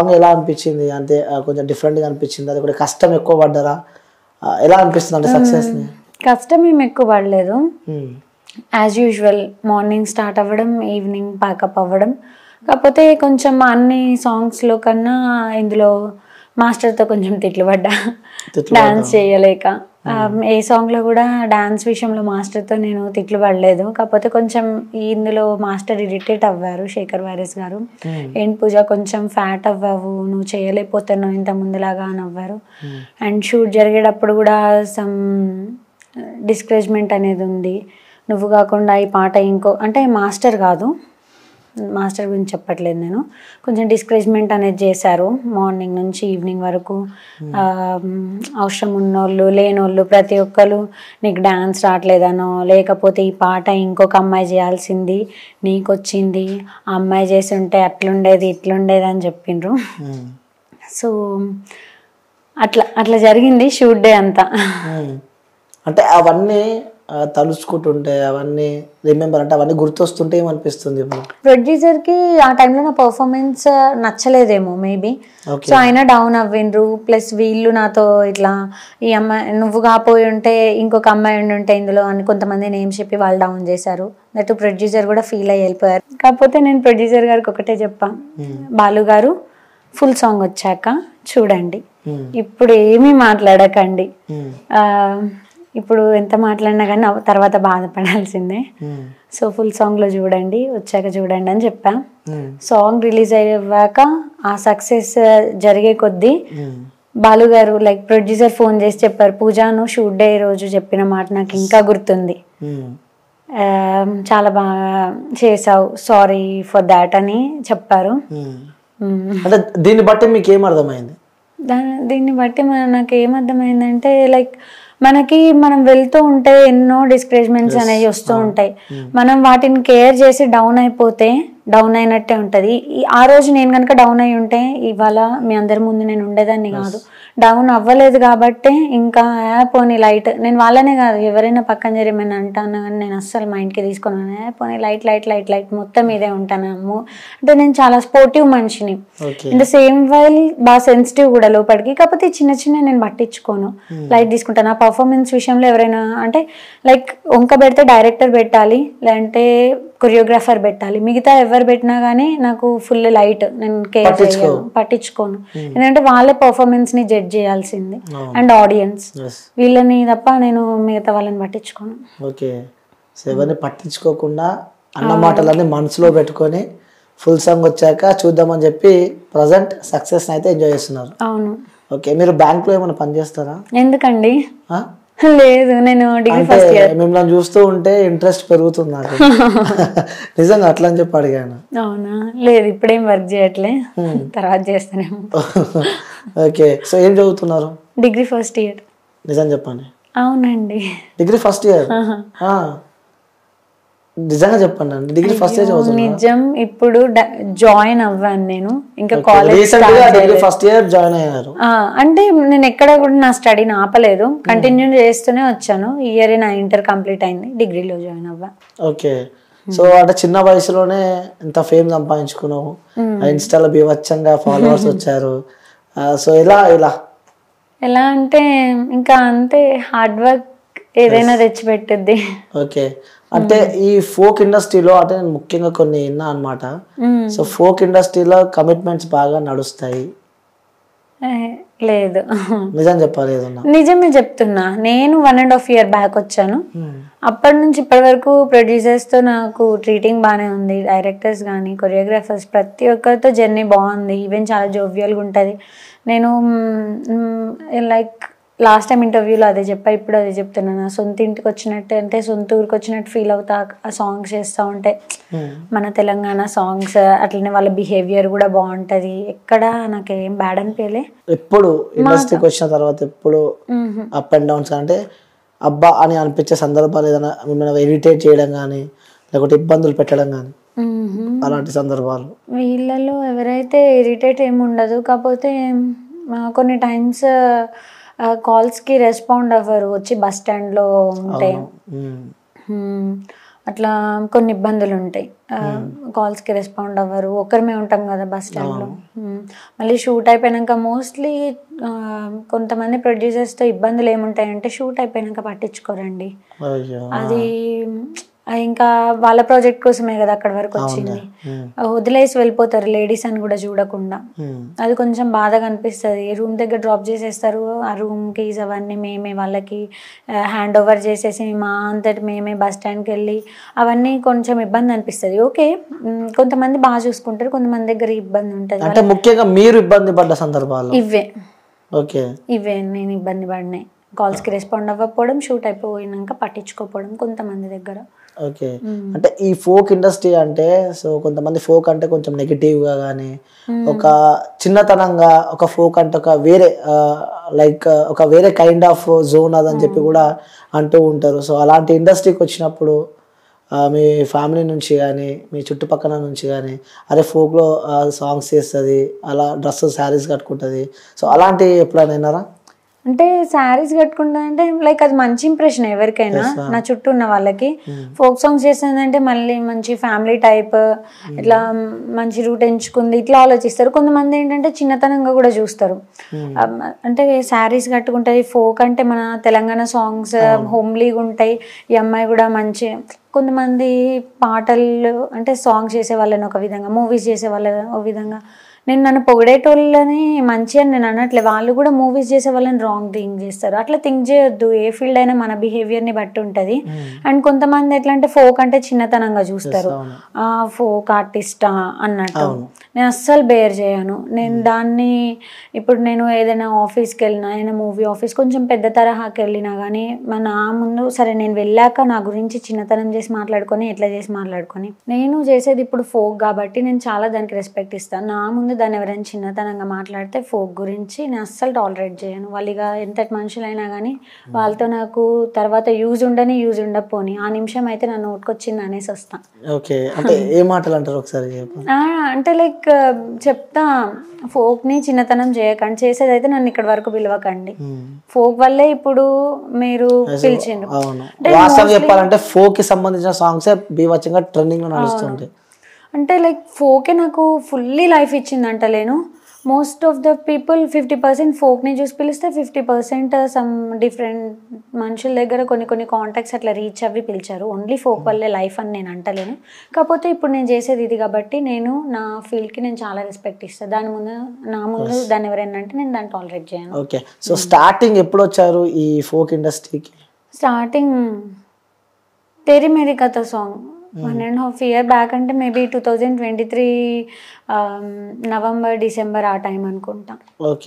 Song ఎలా అనిపించింది? అంటే కొంచెం డిఫరెంట్‌గా అనిపించిందా? లేకపోతే కష్టం ఎక్కువ పడ్డారా? ఎలా అనిపిస్తుంది అంటే సక్సెస్‌ని? కష్టం ఏమి ఎక్కువ పడలేదు. హ్మ్. యాజ్ యూజువల్ మార్నింగ్ స్టార్ట్ అవ్వడం, ఈవినింగ్ ప్యాకప్ అవ్వడం. కాకపోతే కొంచెం అన్ని సాంగ్స్‌లో కన్నా ఇందులో మాస్టర్‌తో కొంచెం తిట్లు పడ్డా. డాన్స్ చేయలేక. ఏ సాంగ్‌లో కూడా డాన్స్ విషయంలో మాస్టర్‌తో నేను తిట్లు పడలేదు. కాకపోతే కొంచెం ఇందులో master irritate Avvaru, Shekhar warriors గారు. ఏంటి పూజ కొంచెం ఫ్యాట్ అవ్వావు, నువ్వు చేయలేకపోతున్నావు ఇంత ముందులాగా అని అవ్వారు. అండ్ షూట్ జరిగేటప్పుడు కూడా సమ్ డిస్కరేజ్మెంట్ అనేది ఉంది. నువ్వు కాకుండా ఈ పాట ఇంకో అంటే మాస్టర్ కాదు, మాస్టర్ గురించి చెప్పట్లేదు నేను. కొంచెం డిస్కరేజ్మెంట్ అనేది చేశారు మార్నింగ్ నుంచి ఈవినింగ్ వరకు. అవసరం ఉన్నోళ్ళు లేనోళ్ళు ప్రతి ఒక్కరు నీకు డ్యాన్స్ రావట్లేదనో, లేకపోతే ఈ పాట ఇంకొక అమ్మాయి చేయాల్సింది నీకు వచ్చింది, ఆ అమ్మాయి చేసి ఉంటే అట్లుండేది ఇట్లుండేది అని చెప్పిండ్రు. సో అట్లా జరిగింది షూట్ డే అంతా. అంటే అవన్నీ తలుచుకుంటుంటే అవన్నీ రిమెంబర్ అంటే అవన్నీ గుర్తొస్తుంటే ఏమనిపిస్తుంది ఇప్పుడు? ప్రొడ్యూసర్కి ఆ టైంలో నా పర్ఫార్మెన్స్ నచ్చలేదేమో మేబీ. సో ఆయన డౌన్ అవ్విండ్రు. ప్లస్ వీళ్ళు నాతో ఇట్లా ఈ అమ్మాయి నువ్వు కాపోయి ఉంటే ఇంకొక అమ్మాయి ఉండి ఉంటే ఇందులో అని కొంతమంది నేమ్స్ చెప్పి వాళ్ళు డౌన్ చేశారు. దట్ ప్రొడ్యూసర్ కూడా ఫీల్ అయ్యి వెళ్ళిపోయారు. కాకపోతే నేను ప్రొడ్యూసర్ గారికి ఒకటే చెప్పా, బాలు గారు ఫుల్ సాంగ్ వచ్చాక చూడండి, ఇప్పుడు ఏమీ మాట్లాడకండి. ఇప్పుడు ఎంత మాట్లాడినా కానీ తర్వాత బాధపడాల్సిందే. సో ఫుల్ సాంగ్లో చూడండి, వచ్చాక చూడండి అని చెప్పా. సాంగ్ రిలీజ్ అయ్యాక ఆ సక్సెస్ జరిగే కొద్దీ బాలు గారు లైక్ ప్రొడ్యూసర్ ఫోన్ చేసి చెప్పారు, పూజాను షూట్ డే రోజు చెప్పిన మాట నాకు ఇంకా గుర్తుంది, చాలా బాగా చేసావు, సారీ ఫర్ దాట్ అని చెప్పారు. అంటే దీన్ని బట్టి మీకు ఏం అర్థమైంది? దీన్ని బట్టి నాకు ఏమర్థమైందంటే లైక్ మనం వెళ్తూ ఉంటే ఎన్నో డిస్కరేజ్మెంట్స్ అనేవి వస్తూ ఉంటాయి. మనం వాటిని కేర్ చేసి డౌన్ అయిపోతే డౌన్ అయినట్టే ఉంటుంది. ఆ రోజు నేను కనుక డౌన్ అయి ఉంటే ఇవాళ మీ అందరి ముందు నేను ఉండేదాన్ని కాదు. డౌన్ అవ్వలేదు కాబట్టి ఇంకా పోనీ లైట్, నేను వాళ్ళనే కాదు ఎవరైనా పక్కన జరిమని అంటాను కానీ నేను అస్సలు మైండ్కి తీసుకున్నాను. పోనీ లైట్ లైట్ లైట్ లైట్ మొత్తం ఇదే ఉంటాను. అంటే నేను చాలా స్పోర్టివ్ మనిషిని, అంటే సేమ్ వైల్ బాగా సెన్సిటివ్ కూడా లోపలికి. కాకపోతే చిన్న చిన్న నేను పట్టించుకోను, లైట్ తీసుకుంటాను. ఆ పర్ఫార్మెన్స్ విషయంలో ఎవరైనా అంటే లైక్ వంక పెడితే డైరెక్టర్ పెట్టాలి, లేదంటే కొరియోగ్రాఫర్ పెట్టాలి, మిగతా ఎవరు పెట్టినా కానీ నాకు ఫుల్ లైట్, నేను కేర్ చేయను, పట్టించుకోను. ఎందుకంటే వాళ్ళ పర్ఫార్మెన్స్ ని జడ్జ్ చేయాల్సింది అండ్ ఆడియన్స్, వీళ్ళని తప్ప నేను మిగతా వాళ్ళని పట్టించుకోను. ఓకే, సో ఎవరిని పట్టించుకోకుండా అన్న మాటలన్నీ మనసులో పెట్టుకొని ఫుల్ సాంగ్ వచ్చాక చూద్దామని చెప్పి ప్రజెంట్ సక్సెస్ అయితే ఎంజాయ్ చేస్తున్నారు. అవును. ఓకే, మీరు బ్యాంక్ లో ఏమైనా పని చేస్తారా? ఎందుకండి? లేదు, నేను డిగ్రీ ఫస్ట్ ఇయర్. మిమ్మల్ని చూస్తూ ఉంటే ఇంట్రెస్ట్ పెరుగుతుంది నాకు. నిజంగా అట్లా అని చెప్పి అడిగాను. అవునా? లేదు, ఇప్పుడేం వర్క్ చేయట్లే, తర్వాత చేస్తానేమో. ఓకే, సో ఏం చదువుతున్నారు? Degree first year. నిజం చెప్పండి. అవునండి, డిగ్రీ ఫస్ట్ ఇయర్. నిజంగా చెప్పండి అండి, డిగ్రీ ఫస్ట్ ఇయర్ చదువుతున్నా? నిజం. ఇప్పుడు జాయిన్ అవ్వాను నేను, ఇంకా కాలేజ్ ఫస్ట్ ఇయర్ జాయిన్ అయ్యారు. అంటే నేను ఎక్కడ కూడా నా స్టడీని ఆపలేదు, కంటిన్యూ చేస్తూనే వచ్చాను. ఈ ఇయర్ నా ఇంటర్ కంప్లీట్ అయింది, డిగ్రీలో జాయిన్ అవ్వా. ఓకే, సో అంటే చిన్న వయసులోనే ఇంత ఫేమ్ సంపాదించుకున్నావు, ఇన్స్టాలో బీభత్సంగా ఫాలోవర్స్ వచ్చారు. సో ఎలా అంటే ఇంకా అంతే, హార్డ్ వర్క్ ఏదైనా తెచ్చిపెట్టుద్ది. ఓకే, అంటే ఈ ఫోక్ ఇండస్ట్రీలో అంటే నేను ముఖ్యంగా కొన్ని విన్నా అనమాట. సో ఫోక్ ఇండస్ట్రీలో కమిట్మెంట్స్ బాగా నడుస్తాయి. లేదు, నిజం చెప్పాలి. నిజమే చెప్తున్నా. నేను 1.5 year బ్యాక్ వచ్చాను. అప్పటి నుంచి ఇప్పటి వరకు ప్రొడ్యూసర్స్తో నాకు ట్రీటింగ్ బాగానే ఉంది. డైరెక్టర్స్ కానీ కొరియోగ్రాఫర్స్ ప్రతి ఒక్కరితో జర్నీ బాగుంది. ఈవెన్ చాలా జోవియల్గా ఉంటుంది. నేను లైక్ లాస్ట్ టైం ఇంటర్వ్యూలో అదే చెప్పా, ఇప్పుడు అదే చెప్తున్నాను. నా సొంత ఇంటికి వచ్చినట్టు, అంటే సొంత ఊరికి వచ్చినట్టు ఫీల్ అవుతా. ఆ సాంగ్స్ చేస్తూ ఉంటే మన తెలంగాణ సాంగ్స్, అట్లనే వాళ్ళ బిహేవియర్ కూడా బాగుంటుంది. ఎక్కడ నాకేం బ్యాడ్ అనిపించలే. ఎప్పుడు ఇండస్ట్రీకి వచ్చిన తర్వాత ఎప్పుడు అప్ అండ్ డౌన్స్ అంటే అబ్బా అని అనిపించే సందర్భాలు ఏదైనా మిమ్మల్ని ఇరిటేట్ చేయడం కానీ లేకపోతే ఇబ్బందులు పెట్టడం కానీ అలాంటి సందర్భాలు? వీళ్ళలో ఎవరైతే ఇరిటేట్ ఏమి ఉండదు, కాకపోతే కొన్ని టైమ్స్ కాల్స్కి రెస్పాండ్ అవ్వరు. వచ్చి బస్ స్టాండ్లో ఉంటే అట్లా కొన్ని ఇబ్బందులు ఉంటాయి. కాల్స్కి రెస్పాండ్ అవ్వరు, ఒకరిమే ఉంటాం కదా బస్ స్టాండ్లో. మళ్ళీ షూట్ అయిపోయాక మోస్ట్లీ కొంతమంది ప్రొడ్యూసర్స్తో ఇబ్బందులు ఏముంటాయంటే షూట్ అయిపోయాక పట్టించుకోరండి. అది ఇంకా వాళ్ళ ప్రాజెక్ట్ కోసమే కదా అక్కడి వరకు వచ్చింది, వదిలేసి వెళ్ళిపోతారు లేడీస్ అని కూడా చూడకుండా. అది కొంచెం బాధగా అనిపిస్తుంది. రూమ్ దగ్గర డ్రాప్ చేసేస్తారు, ఆ రూమ్ కీస్ అవన్నీ మేమే వాళ్ళకి హ్యాండ్ ఓవర్ చేసేసి మా అంతటి మేమే బస్ స్టాండ్కి వెళ్ళి అవన్నీ కొంచెం ఇబ్బంది అనిపిస్తుంది. ఓకే, కొంతమంది బాగా చూసుకుంటారు, కొంతమంది దగ్గర ఇబ్బంది ఉంటుంది. అంటే ముఖ్యంగా మీరు ఇబ్బంది పడ్డ సందర్భాలు ఇవే నేను ఇబ్బంది పడినాయి. కాల్స్కి రెస్పాండ్ అవ్వకపోవడం, షూట్ అయిపోయినాక పట్టించుకోకపోవడం కొంతమంది దగ్గర. ఓకే, అంటే ఈ ఫోక్ ఇండస్ట్రీ అంటే సో కొంతమంది ఫోక్ అంటే కొంచెం నెగిటివ్గా కానీ ఒక చిన్నతనంగా, ఒక ఫోక్ అంటే ఒక వేరే లైక్ ఒక వేరే కైండ్ ఆఫ్ జోన్ అదని చెప్పి కూడా అంటూ ఉంటారు. సో అలాంటి ఇండస్ట్రీకి వచ్చినప్పుడు మీ ఫ్యామిలీ నుంచి కానీ మీ చుట్టుపక్కల నుంచి కానీ అరే ఫోక్లో సాంగ్స్ చేస్తుంది, అలా డ్రెస్ శారీస్ కట్టుకుంటుంది, సో అలాంటి ఎప్పుడైనా విన్నారా? అంటే శారీస్ కట్టుకుంటా అంటే లైక్ అది మంచి ఇంప్రెషన్ ఎవరికైనా, నా చుట్టూ ఉన్న వాళ్ళకి. ఫోక్ సాంగ్స్ చేస్తుందంటే మళ్ళీ మంచి ఫ్యామిలీ టైప్, ఇట్లా మంచి రూట్ ఎంచుకుంది ఇట్లా ఆలోచిస్తారు. కొంతమంది ఏంటంటే చిన్నతనంగా కూడా చూస్తారు. అంటే శారీస్ కట్టుకుంటుంది, ఫోక్ అంటే మన తెలంగాణ సాంగ్స్ హోమ్లీగా ఉంటాయి, ఈ అమ్మాయి కూడా మంచి. కొంతమంది పాటలు అంటే సాంగ్స్ చేసే వాళ్ళని ఒక విధంగా, మూవీస్ చేసే వాళ్ళని ఒక విధంగా. నేను నన్ను పొగిడేటోళ్ళని మంచి అని నేను అనట్లే, వాళ్ళు కూడా మూవీస్ చేసే వాళ్ళని రాంగ్ థింక్ చేస్తారు. అట్లా థింక్ చేయొద్దు, ఏ ఫీల్డ్ అయినా మన బిహేవియర్ని బట్టి ఉంటుంది. అండ్ కొంతమంది ఎట్లా అంటే ఫోక్ అంటే చిన్నతనంగా చూస్తారు, ఫోక్ ఆర్టిస్టా అన్నట్టు. నేను అస్సలు బేర్ చేయను. నేను దాన్ని ఇప్పుడు నేను ఏదైనా ఆఫీస్కి వెళ్ళినా, ఏదైనా మూవీ ఆఫీస్ కొంచెం పెద్ద తరహాకి వెళ్ళినా కానీ నా ముందు సరే నేను వెళ్ళాక నా గురించి చిన్నతనం చేసి మాట్లాడుకొని ఎట్లా చేసి మాట్లాడుకొని, నేను చేసేది ఇప్పుడు ఫోక్ కాబట్టి నేను చాలా దానికి రెస్పెక్ట్ ఇస్తాను. నా ముందు దాన్ని ఎవరైనా చిన్నతనంగా మాట్లాడితే ఫోక్ గురించి నేను అస్సలు టాలరేట్ చేయను. వాళ్ళు ఇక ఎంతటి మనుషులైనా కానీ వాళ్ళతో నాకు తర్వాత యూజ్ ఉండని యూజ్ ఉండకపోని ఆ నిమిషం అయితే నా నోటుకొచ్చింది అనేసి వస్తాను. ఓకే, అంటే ఏ మాటలు అంటారు ఒకసారి? అంటే లైక్ చెప్తా, ఫోక్ని చిన్నతనం చేయకండి, చేసేదైతే నన్ను ఇక్కడ వరకు పిలవకండి. ఫోక్ వల్లే ఇప్పుడు మీరు పిలిచిండ్రు. వాస్తవం చెప్పాలంటే ఫోక్ కి సంబంధించిన సాంగ్స్ బీభత్సంగా ట్రెండింగ్ లో నడుస్తుంటాయి. అంటే లైక్ ఫోకే నాకు ఫుల్లీ లైఫ్ ఇచ్చింది అంటలేను. మోస్ట్ ఆఫ్ ద పీపుల్ 50% ఫోక్ని చూసి పిలిస్తే 50% సమ్ డిఫరెంట్ మనుషుల దగ్గర కొన్ని కాంటాక్ట్స్ అట్లా రీచ్ అవి పిలిచారు. ఓన్లీ ఫోక్ వల్లే లైఫ్ అని నేను అంటలేను. కాకపోతే ఇప్పుడు నేను చేసేది ఇది కాబట్టి నేను నా ఫీల్డ్కి నేను చాలా రెస్పెక్ట్ ఇస్తాను. నా ముందు దాన్ని ఎవరైనా అంటే నేను దాన్ని టాలరేట్ చేయను. ఓకే, సో స్టార్టింగ్ ఎప్పుడు వచ్చారు ఈ ఫోక్ ఇండస్ట్రీకి? స్టార్టింగ్ తేరీ మేరీ కథ సాంగ్ 1.5 year బ్యాక్, అంటే మేబీ 2023 నవంబర్ డిసెంబర్ ఆ టైం అనుకుంటా. ఓకే.